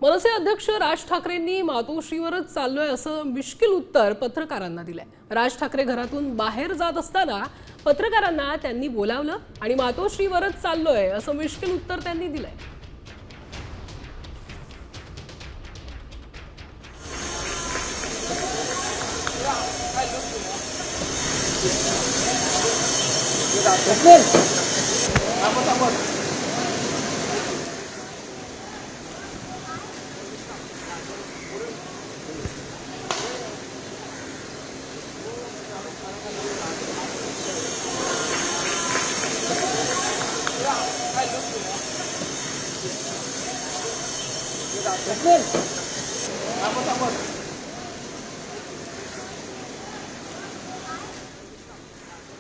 मनसे अध्यक्ष राज ठाकरेंनी मातोश्रीवरच चाललोय असं मिश्किल उत्तर पत्रकारांना दिलंय। राज ठाकरे घरातून बाहेर जात असताना पत्रकारांना त्यांनी बोलावलं आणि मातोश्रीवरच चाललोय असं मिश्किल उत्तर त्यांनी दिलंय।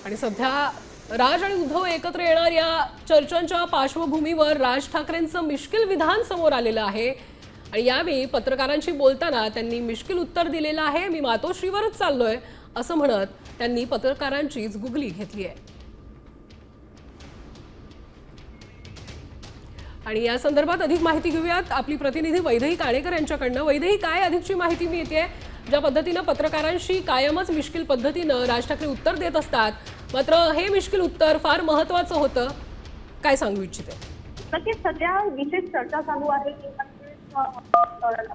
आणि सध्या राज आणि उद्धव एकत्र येणार या चर्चांच्या पार्श्वभूमीवर राज ठाकरेंचं मिश्किल विधान समोर आलेलं आहे आणि यावेळी पत्रकारांशी बोलताना त्यांनी मिश्किल उत्तर दिलेलं आहे। मी मातोश्रीवरच चाललोय असं म्हणत त्यांनी पत्रकारांचीच गुगली घेतली आहे। आणि या संदर्भात अधिक माहिती घेऊयात आपली प्रतिनिधी वैदेही काणेकर यांच्याकडनं। वैदेही, काय अधिकची माहिती मिळते? ज्या पद्धतीने पत्रकारांशी कायमच मिश्किल पद्धतीने राज ठाकरे उत्तर देत असतात, मात्र हे मिश्किल उत्तर फार महत्त्वाचं होतं, काय सांगू इच्छिते? नक्कीच सध्या विशेष चर्चा चालू आहे की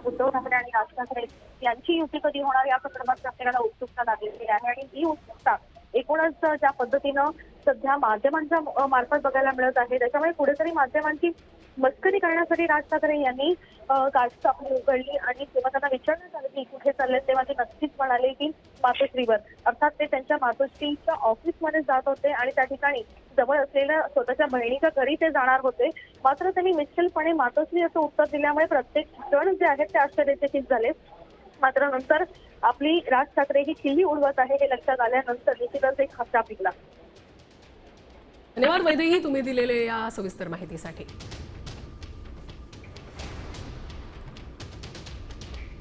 उद्धव ठाकरे आणि राज ठाकरे यांची युती कधी होणार या संदर्भात प्रत्येकाला उत्सुकता लागलेली आहे आणि ही उत्सुकता एकूणच ज्या पद्धतीनं सध्या माध्यमांच्या मार्फत बघायला मिळत आहे, त्याच्यामुळे कुठेतरी माध्यमांची मस्करी करण्यासाठी राज ठाकरे यांनी कास्ट आपली उघडली आणि जेव्हा त्यांना विचारण्यात आलं की कुठे चालले तेव्हा ते नक्कीच म्हणाले की मातोश्रीवर, अर्थात ते त्यांच्या मातोश्रीच्या ऑफिसमध्ये जात होते आणि त्या ठिकाणी जवळ असलेल्या स्वतःच्या बहिणीच्या घरी ते जाणार होते। मात्र त्यांनी निश्चितपणे मातोश्री असं उत्तर दिल्यामुळे प्रत्येक जण जे आहेत ते आश्चर्यचकित झाले। मात्र नंतर आपली राज ठाकरे ही खिल्ली उडवत आहे हे लक्षात आल्यानंतर निश्चितच एक खटका पिकला। धन्यवाद वैदेही, तुम्ही दिलेल्या या सविस्तर माहितीसाठी।